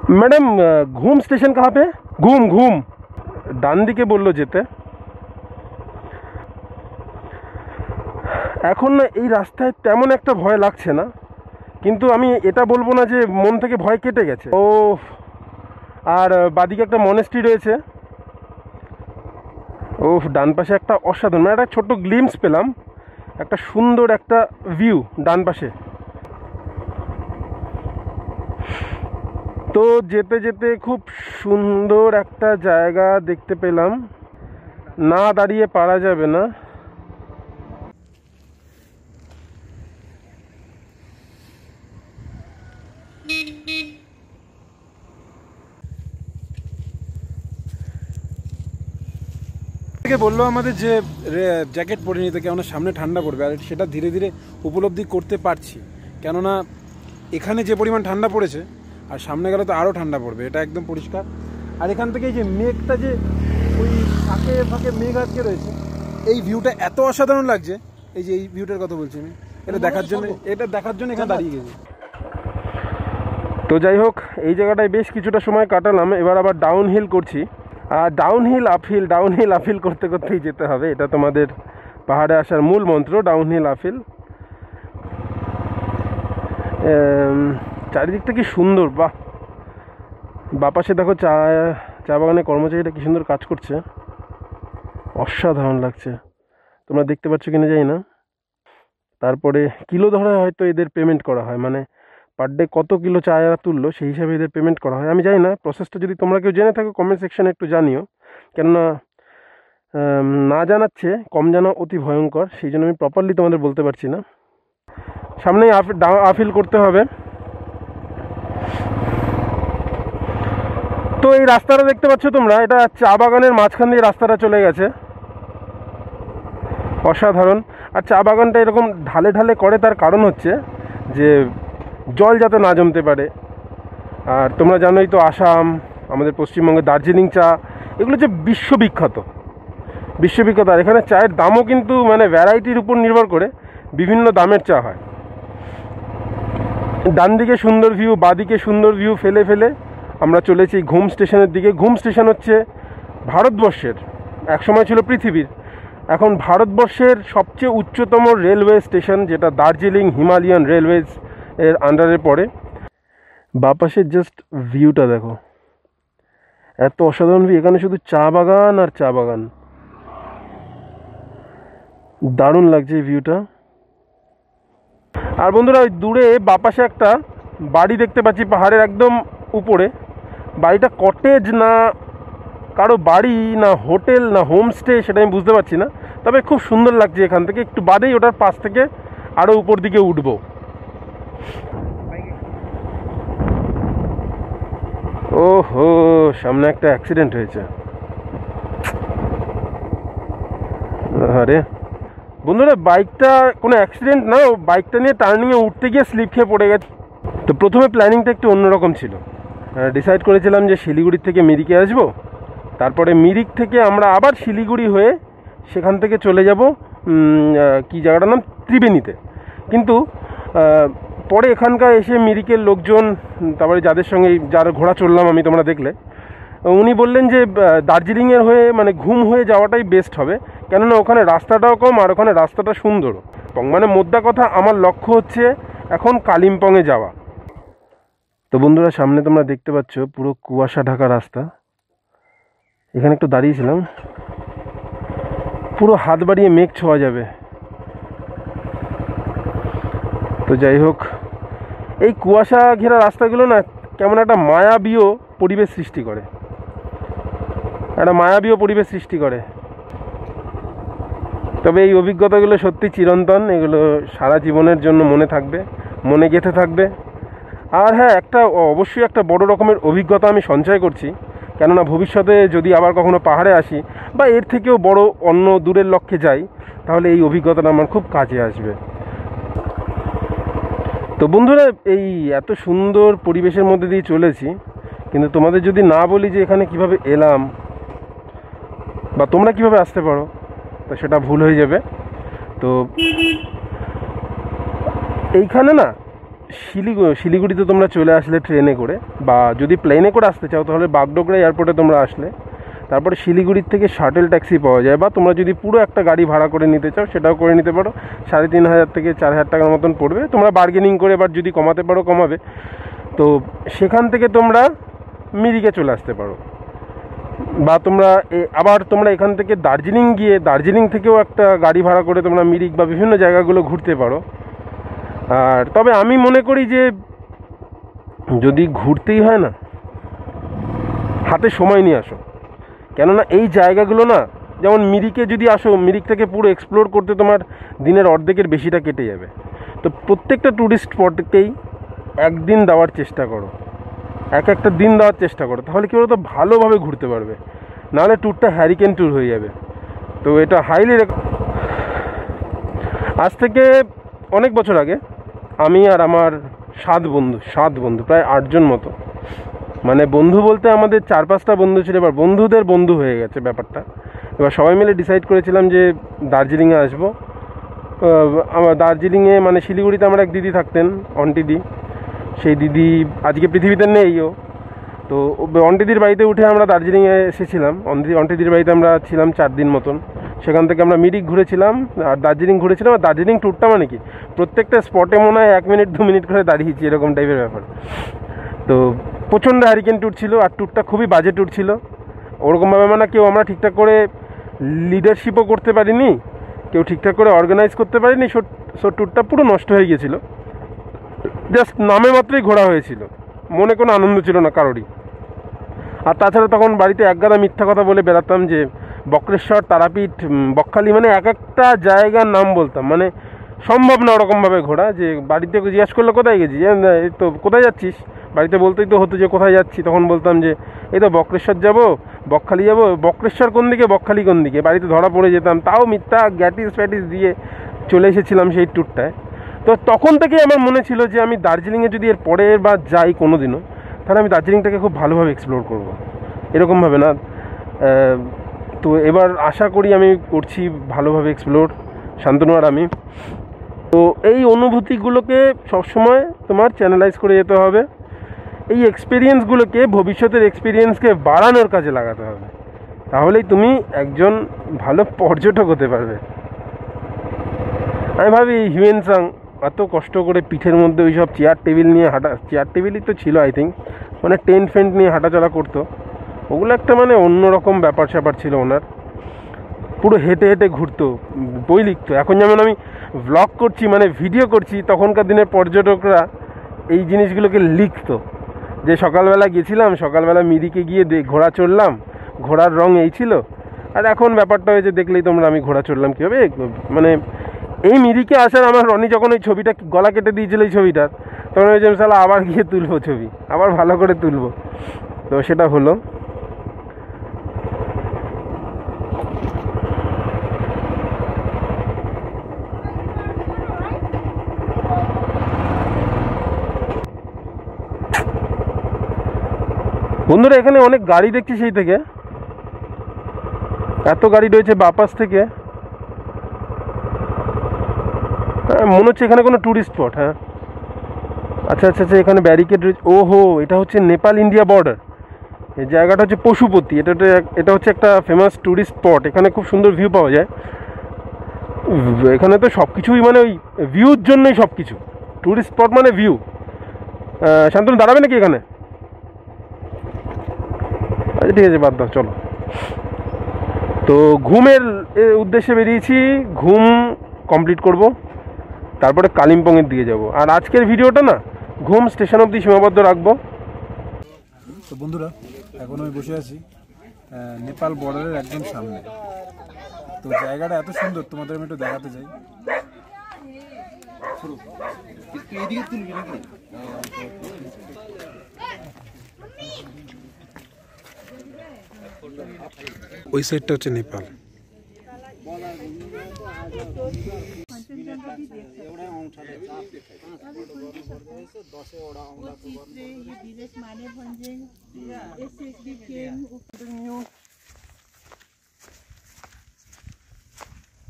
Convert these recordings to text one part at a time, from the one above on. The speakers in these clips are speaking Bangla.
मैडम घूम स्टेशन कहाँ पे? घूम घूम डान दिके बोललो যেতে। এখন না এই রাস্তায় তেমন একটা ভয় লাগছে না, কিন্তু আমি এটা বলবো না যে মন থেকে ভয় কেটে গেছে। ও আর বাদিকে একটা মনেস্ট্রি রয়েছে। ও ডান পাশে একটা অসাধারণ একটা ছোট্ট গ্লিমস পেলাম, একটা সুন্দর একটা ভিউ ডান পাশে। তো যেতে যেতে খুব সুন্দর একটা জায়গা দেখতে পেলাম, না দাঁড়িয়ে পারা যাবে না। বললো আমাদের যে জ্যাকেট পরে নিতে, কেননা সামনে ঠান্ডা পড়বে, আর সেটা ধীরে ধীরে উপলব্ধি করতে পারছি। কেননা এখানে যে পরিমাণ ঠান্ডা পড়েছে আর সামনে গেলে তো আরও ঠান্ডা পড়বে, এটা একদম পরিষ্কার। আর এখান থেকে যে মেঘটা যে ওই ফাঁকে ফাঁকে মেঘ আটকে রয়েছে, এই ভিউটা এত অসাধারণ লাগছে। এই যে এই ভিউটার কথা বলছি আমি, এটা দেখার জন্য এখানে দাঁড়িয়ে গেছি। তো যাই হোক, এই জায়গাটায় বেশ কিছুটা সময় কাটালাম। এবার আবার ডাউন হিল করছি, আর ডাউন হিল আপহিল করতে করতেই যেতে হবে। এটা তোমাদের পাহাড়ে আসার মূল মন্ত্র, ডাউন হিল আপহিল। চারিদিকটা কি সুন্দর, বাপাশে দেখো চা বাগানে কর্মচারীরা কি সুন্দর কাজ করছে, অসাধারণ লাগছে। তোমরা দেখতে পাচ্ছ কিনা জানি না। তারপরে কিলো ধরে হয়তো এদের পেমেন্ট করা হয়, মানে পার ডে কত কিলো চা তুললো সেই হিসাবে এদের পেমেন্ট করা হয়। আমি জানি না প্রসেসটা, যদি তোমরা কেউ জেনে থাকো কমেন্ট সেকশানে একটু জানিও, কেননা না জানাচ্ছে কম জানা অতি ভয়ঙ্কর, সেই জন্য আমি প্রপারলি তোমাদের বলতে পারছি না। সামনেই আপিল করতে হবে। তো এই রাস্তাটা দেখতে পাচ্ছ তোমরা, এটা চা বাগানের মাঝখান দিয়ে রাস্তাটা চলে গেছে, অসাধারণ। আর চা বাগানটা এরকম ঢালে ঢালে করে, তার কারণ হচ্ছে যে জল যাতে না জমতে পারে। আর তোমরা জানোই তো আসাম, আমাদের পশ্চিমবঙ্গের দার্জিলিং চা, এগুলো যে বিশ্ববিখ্যাত। আর এখানে চায়ের দামও কিন্তু মানে ভ্যারাইটির উপর নির্ভর করে বিভিন্ন দামের চা হয়। ডান দিকে সুন্দর ভিউ, বাদিকে সুন্দর ভিউ ফেলে ফেলে আমরা চলেছি ঘুম স্টেশনের দিকে। ঘুম স্টেশন হচ্ছে ভারতবর্ষের, একসময় ছিল পৃথিবীর, এখন ভারতবর্ষের সবচেয়ে উচ্চতম রেলওয়ে স্টেশন, যেটা দার্জিলিং হিমালয়ান রেলওয়েজ এর আন্ডারে পড়ে। বাপাশের জাস্ট ভিউটা দেখো, এত অসাধারণ ভিউ। এখানে শুধু চা বাগান আর চা বাগান, দারুণ লাগছে এই ভিউটা। আর বন্ধুরা, ওই দূরে বাপাশে একটা বাড়ি দেখতে পাচ্ছি পাহাড়ের একদম উপরে। বাড়িটা কটেজ না কারো বাড়ি, না হোটেল, না হোমস্টে, সেটা আমি বুঝতে পারছি না, তবে খুব সুন্দর লাগছে। এখান থেকে একটু বাদেই ওটার পাশ থেকে আরও উপর দিকে উঠবো। ওহো, সামনে একটা অ্যাক্সিডেন্ট হয়েছে। আরে বন্ধুরা, বাইকটা কোনো অ্যাক্সিডেন্ট না, বাইকটা নিয়ে টার্নিংয়ে উঠতে গিয়ে স্লিপ খেয়ে পড়ে গেছে। তো প্রথমে প্ল্যানিংটা একটু অন্যরকম ছিল। ডিসাইড করেছিলাম যে শিলিগুড়ির থেকে মিরিকে আসবো, তারপরে মিরিক থেকে আমরা আবার শিলিগুড়ি হয়ে সেখান থেকে চলে যাব কি জায়গাটার নাম, ত্রিবেণীতে। কিন্তু পরে এখানকার এসে মিরিকের লোকজন, তারপরে যাদের সঙ্গে যার ঘোড়া চললাম আমি, তোমরা দেখলে, উনি বললেন যে দার্জিলিংয়ের হয়ে মানে ঘুম হয়ে যাওয়াটাই বেস্ট হবে, কেননা ওখানে রাস্তাটাও কম আর ওখানে রাস্তাটা সুন্দর। মানে মোদ্দা কথা, আমার লক্ষ্য হচ্ছে এখন কালিম্পংয়ে যাওয়া। তো বন্ধুরা, সামনে তোমরা দেখতে পাচ্ছ পুরো কুয়াশা ঢাকা রাস্তা। এখানে একটু দাঁড়িয়েছিলাম, পুরো হাত বাড়িয়ে মেঘ ছোঁয়া যাবে। তো যাই হোক, এই কুয়াশা ঘেরা রাস্তাগুলো না কেমন একটা মায়াবীয় পরিবেশ সৃষ্টি করে, তবে এই অভিজ্ঞতাগুলো সত্যি চিরন্তন, এগুলো সারা জীবনের জন্য মনে গেঁথে থাকবে। আর হ্যাঁ, অবশ্যই একটা বড় রকমের অভিজ্ঞতা আমি সঞ্চয় করছি, কেননা ভবিষ্যতে যদি আবার কখনো পাহাড়ে আসি বা এর থেকেও বড় অন্য দূরের লক্ষ্যে যাই, তাহলে এই অভিজ্ঞতাটা আমার খুব কাজে আসবে। তো বন্ধুরা, এই এত সুন্দর পরিবেশের মধ্যে দিয়ে চলেছি, কিন্তু তোমাদের যদি না বলি যে এখানে কিভাবে এলাম বা তোমরা কিভাবে আসতে পারো, তো সেটা ভুল হয়ে যাবে। তো এইখানে না শিলিগুড়িতে তোমরা চলে আসলে ট্রেনে করে, বা যদি প্লেনে করে আসতে চাও তাহলে বাগডোগরা এয়ারপোর্টে তোমরা আসলে তারপরে শিলিগুড়ির থেকে শাটেল ট্যাক্সি পাওয়া যায়, বা তোমরা যদি পুরো একটা গাড়ি ভাড়া করে নিতে চাও সেটাও করে নিতে পারো। 3,500 থেকে 4,000 টাকার মতন পড়বে, তোমরা বার্গেনিং করে এবার যদি কমাতে পারো কমাবে। তো সেখান থেকে তোমরা মিরিকে চলে আসতে পারো, বা তোমরা আবার তোমরা এখান থেকে দার্জিলিং গিয়ে দার্জিলিং থেকেও একটা গাড়ি ভাড়া করে তোমরা মিরিক বা বিভিন্ন জায়গাগুলো ঘুরতে পারো। আর তবে আমি মনে করি যে যদি ঘুরতেই হয় না, হাতে সময় নিয়ে আসো, কেননা এই জায়গাগুলো না, যেমন মিরিকে যদি আসো, মিরিক থেকে পুরো এক্সপ্লোর করতে তোমার দিনের অর্ধেকের বেশিটা কেটে যাবে। তো প্রত্যেকটা ট্যুরিস্ট স্পটকেই একদিন দেওয়ার চেষ্টা করো, একটা দিন দেওয়ার চেষ্টা করো, তাহলে কী বলতো ভালোভাবে ঘুরতে পারবে, নাহলে ট্যুরটা হ্যারিকেন ট্যুর হয়ে যাবে। তো এটা হাইলি আজ থেকে অনেক বছর আগে আমি আর আমার 7 বন্ধু প্রায় 8 জন মতো, মানে বন্ধু বলতে আমাদের 4-5টা বন্ধু ছিল, এবার বন্ধুদের বন্ধু হয়ে গেছে ব্যাপারটা। এবার সবাই মিলে ডিসাইড করেছিলাম যে দার্জিলিংয়ে আসবো। আমার দার্জিলিংয়ে মানে শিলিগুড়িতে আমার এক দিদি থাকতেন, অন্টিদি। সেই দিদি আজকে পৃথিবীতে নেইও। তো অন্টিদির বাড়িতে উঠে আমরা দার্জিলিংয়ে এসেছিলাম। অন্টিদির বাড়িতে আমরা ছিলাম 4 দিন মতন। সেখান থেকে আমরা মিরিক ঘুরেছিলাম আর দার্জিলিং ঘুরেছিলাম। আর দার্জিলিং ট্যুরটা মানে কি, প্রত্যেকটা স্পটে মনে হয় 1 মিনিট 2 মিনিট করে দাঁড়িয়েছি, এরকম টাইপের ব্যাপার। তো প্রচণ্ড হ্যারিকেন ট্যুর ছিল, আর ট্যুরটা খুবই বাজে ট্যুর ছিল। ওরকমভাবে মানে কেউ আমরা ঠিকঠাক করে লিডারশিপও করতে পারিনি, কেউ ঠিকঠাক করে অর্গানাইজ করতে পারিনি। সো ট্যুরটা পুরো নষ্ট হয়ে গিয়েছিল, জাস্ট নামে মাত্রই ঘোরা হয়েছিল, মনে কোনো আনন্দ ছিল না কারোরই। আর তাছাড়া তখন বাড়িতে একগাদা মিথ্যা কথা বলে বেড়াতাম যে বক্রেশ্বর, তারাপীঠ, বকখালি, মানে এক একটা জায়গার নাম বলতাম, মানে সম্ভব না ওরকমভাবে ঘোরা। যে বাড়িতে জিজ্ঞাসা করলে কোথায় গেছি, এই তো কোথায় যাচ্ছিস, বাড়িতে বলতেই তো হতো যে কোথায় যাচ্ছি, তখন বলতাম যে এই তো বক্রেশ্বর যাব, বকখালি যাব। বক্রেশ্বর কোন দিকে, বকখালি কোন দিকে, বাড়িতে ধরা পড়ে যেতাম। তাও মিথ্যা গ্যাটিস দিয়ে চলে এসেছিলাম সেই ট্যুরটায়। তো তখন থেকেই আমার মনে ছিল যে আমি দার্জিলিংয়ে যদি এর পরের বার যাই কোনো দিনও, তাহলে আমি দার্জিলিংটাকে খুব ভালোভাবে এক্সপ্লোর করব, এরকমভাবে না। তো এবার আশা করি আমি করছি ভালোভাবে এক্সপ্লোর, শান্তনু আর আমি। তো এই অনুভূতিগুলোকে সবসময় তোমার চ্যানেলাইজ করে যেতে হবে, এই এক্সপিরিয়েন্সগুলোকে ভবিষ্যতের এক্সপিরিয়েন্সকে বাড়ানোর কাজে লাগাতে হবে, তাহলেই তুমি একজন ভালো পর্যটক হতে পারবে। আমি ভাবি হিউয়েনসাং এত কষ্ট করে পিঠের মধ্যে ওই সব চেয়ার টেবিল নিয়ে হাঁটা, চেয়ার টেবিলই তো ছিল আই থিঙ্ক, মানে টেন্ট ফেন্ট নিয়ে হাঁটাচলা করতো, ওগুলো একটা মানে অন্যরকম ব্যাপার স্যাপার ছিল ওনার। পুরো হেঁটে হেঁটে ঘুরতো, বই লিখতো। এখন যেমন আমি ভ্লগ করছি, মানে ভিডিও করছি, তখনকার দিনের পর্যটকরা এই জিনিসগুলোকে লিখতো যে সকালবেলা গেছিলাম, সকালবেলা মিরিকে গিয়ে ঘোড়া চড়লাম, ঘোড়ার রং এই ছিল। আর এখন ব্যাপারটা হয়েছে দেখলেই তোমরা আমি ঘোড়া চড়লাম কীভাবে। মানে এই মিরিকে আসার আমার রনি যখন ওই ছবিটা গলা কেটে দিয়েছিল এই ছবিটার, তখন ওই যে সালা আবার গিয়ে তুলবো ছবি, আবার ভালো করে তুলবো। তো সেটা হলো। বন্ধুরা এখানে অনেক গাড়ি দেখছি, সেই থেকে এত গাড়ি রয়েছে বাপাস থেকে, মনে হচ্ছে এখানে কোনো ট্যুরিস্ট স্পট। হ্যাঁ আচ্ছা আচ্ছা আচ্ছা, এখানে ব্যারিকেড রয়েছে। ওহো, এটা হচ্ছে নেপাল ইন্ডিয়া বর্ডার। এই জায়গাটা হচ্ছে পশুপতি, এটা হচ্ছে একটা ফেমাস ট্যুরিস্ট স্পট। এখানে খুব সুন্দর ভিউ পাওয়া যায়। এখানে তো সব কিছুই মানে ওই ভিউর জন্যই সব কিছু, ট্যুরিস্ট স্পট মানে ভিউ। শান্তনু দাঁড়াবে নাকি এখানে? আচ্ছা ঠিক আছে, বাদ দাও, চলো। তো ঘুমের উদ্দেশ্যে বেরিয়েছি, ঘুম কমপ্লিট করব, তারপরে কালিম্পংয়ের দিকে যাব। আর আজকের ভিডিওটা না ঘুম স্টেশন অবধি সীমাবদ্ধ রাখবো। তো বন্ধুরা এখন আমি বসে আছি নেপাল বর্ডারের একদম সামনে। তো জায়গাটা এত সুন্দর, তোমাদের আমি একটু দেখাতে চাই। ওই সাইডটা হচ্ছে নেপাল।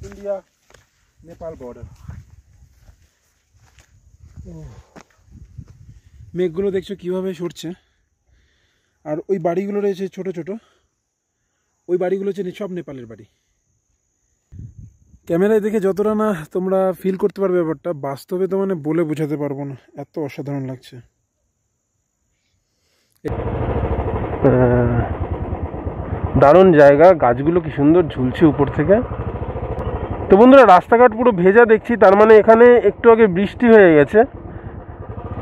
India Nepal border. মেঘগুলো দেখছো কীভাবে সরছে, আর ওই বাড়িগুলো রয়েছে ছোট ছোট, ওই বাড়িগুলো হচ্ছে সব নেপালের বাড়ি। ক্যামেরায় দেখে যতটা না তোমরা ফিল করতে পারবে ব্যাপারটা, বাস্তবে তো মানে বলে বোঝাতে পারবো না, এত অসাধারণ লাগছে। দারুণ জায়গা, গাছগুলো কি সুন্দর ঝুলছে উপর থেকে। তো বন্ধুরা, রাস্তাঘাট পুরো ভেজা দেখছি, তার মানে এখানে একটু আগে বৃষ্টি হয়ে গেছে।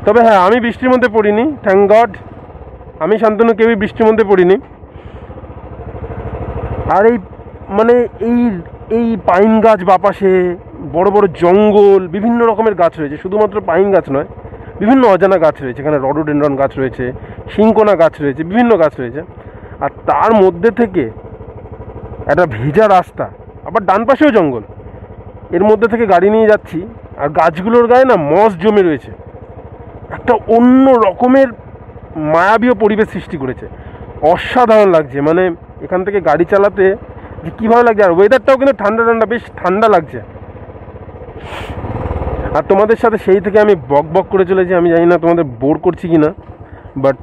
তবে হ্যাঁ, আমি বৃষ্টির মধ্যে পড়িনি, থ্যাংক গড। আমি শান্তনু কেউই বৃষ্টির মধ্যে পড়িনি। আর এই মানে এই এই পাইন গাছ বাপাশে, বড় বড় জঙ্গল, বিভিন্ন রকমের গাছ রয়েছে, শুধুমাত্র পাইন গাছ নয়, বিভিন্ন অজানা গাছ রয়েছে এখানে। রডোডেনড্রন গাছ রয়েছে, সিংকোনা গাছ রয়েছে, বিভিন্ন গাছ রয়েছে। আর তার মধ্যে থেকে একটা ভেজা রাস্তা, আবার ডান পাশেও জঙ্গল, এর মধ্যে থেকে গাড়ি নিয়ে যাচ্ছি, আর গাছগুলোর গায়ে না মস জমে রয়েছে, একটা অন্য রকমের মায়াবীয় পরিবেশ সৃষ্টি করেছে। অসাধারণ লাগছে, মানে এখান থেকে গাড়ি চালাতে যে কীভাবে লাগছে। আর ওয়েদারটাও কিন্তু ঠান্ডা ঠান্ডা, বেশ ঠান্ডা লাগছে। আর তোমাদের সাথে সেই থেকে আমি বক বক করে চলেছি, আমি জানি না তোমাদের বোর করছি কি না, বাট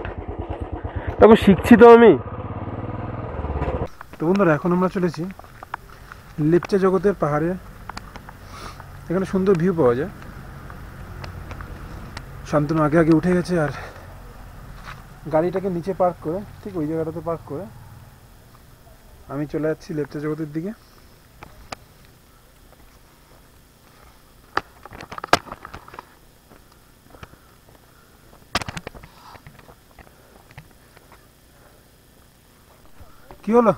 দেখো শিখছি তো আমি। তো বন্ধুরা, এখন আমরা চলেছি লেপচা জগতের পাহাড়ে। এখানে সুন্দর ভিউ পাওয়া যায়। শান্তনু আগে আগে উঠে গেছে, আর গাড়িটাকে নিচে পার্ক করে, ঠিক ওই জায়গাটাতে পার্ক করে আমি চলে যাচ্ছি লেপচা জগতের দিকে। কি হলো?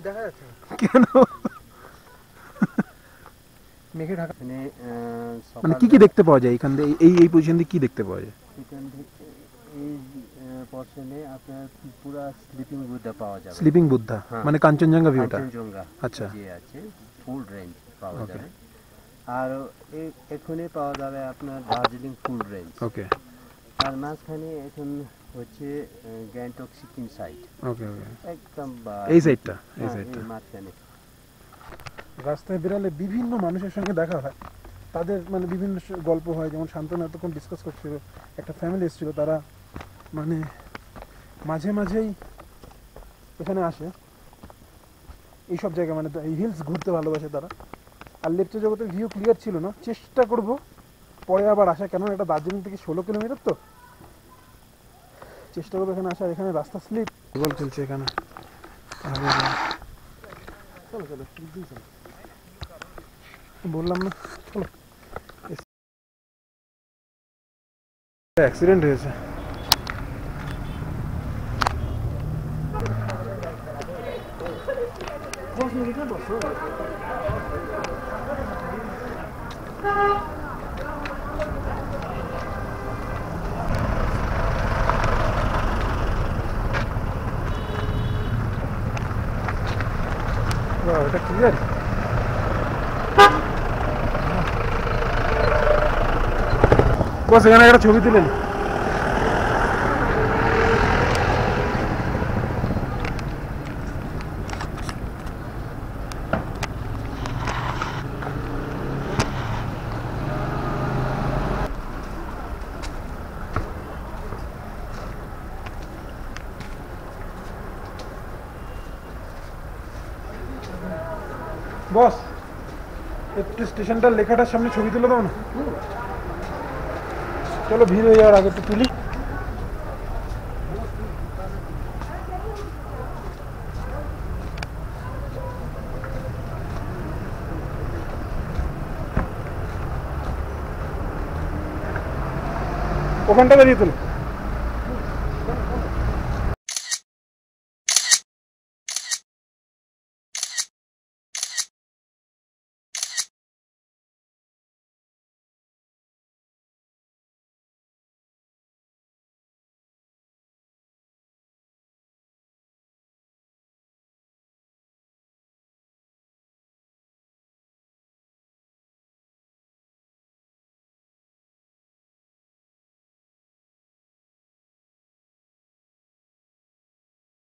দেখা যাচ্ছে কেন? মেঘে ঢাকা। মানে কি কি দেখতে পাওয়া যায় এখান থেকে? এই পজিশন থেকে কি দেখতে পাওয়া যায়? এখান থেকে এই পর্শনে আপনার পুরো স্লিপিং বুদ্ধা পাওয়া যাবে। স্লিপিং বুদ্ধা মানে কাঞ্চনজঙ্ঘা ভিউটা? কাঞ্চনজঙ্ঘা আচ্ছা, যে আছে ফুল রেঞ্জ পাওয়া যাবে। আর এখানে পাওয়া যাবে আপনার দার্জিলিং ফুল রেঞ্জ। ওকে। আর মাঝখানে এখন হচ্ছে গ্যাংটক সিকিম সাইড। ওকে ওকে। একদম এই সাইডটা, এই সাইডটা মাঝখানে। রাস্তায় বেরালে বিভিন্ন মানুষের সঙ্গে দেখা হয়, তাদের মানে বিভিন্ন গল্প হয়। যেমন শান্তনু এতক্ষণ ডিসকাস করছিল, একটা ফ্যামিলি এসেছিল, তারা মানে মাঝে মাঝেই এখানে আসে, এইসব জায়গা মানে এই হিলস ঘুরতে ভালোবাসে তারা। আর লেপচা জগতের ভিউ ক্লিয়ার ছিল না, চেষ্টা করব পরে আবার আসা, কেন এটা দার্জিলিং থেকে 16 কিলোমিটার, তো চেষ্টা করবো এখানে আসার। এখানে রাস্তা স্লিপ গল্প চলছে এখানে। চলো চলো, চলো, বললাম না, চলো। অ্যাক্সিডেন্ট হয়েছে। এটা ক্লিয়ার। বস এখানে একটা ছবি তুলেন। বস একটু স্টেশনটার লেখাটার সামনে ছবি তুলে দাও না। চলো, ভিড় হয়ে যাওয়ার আগে একটু তুলি। ওখানটা দাঁড়িয়ে তুলো।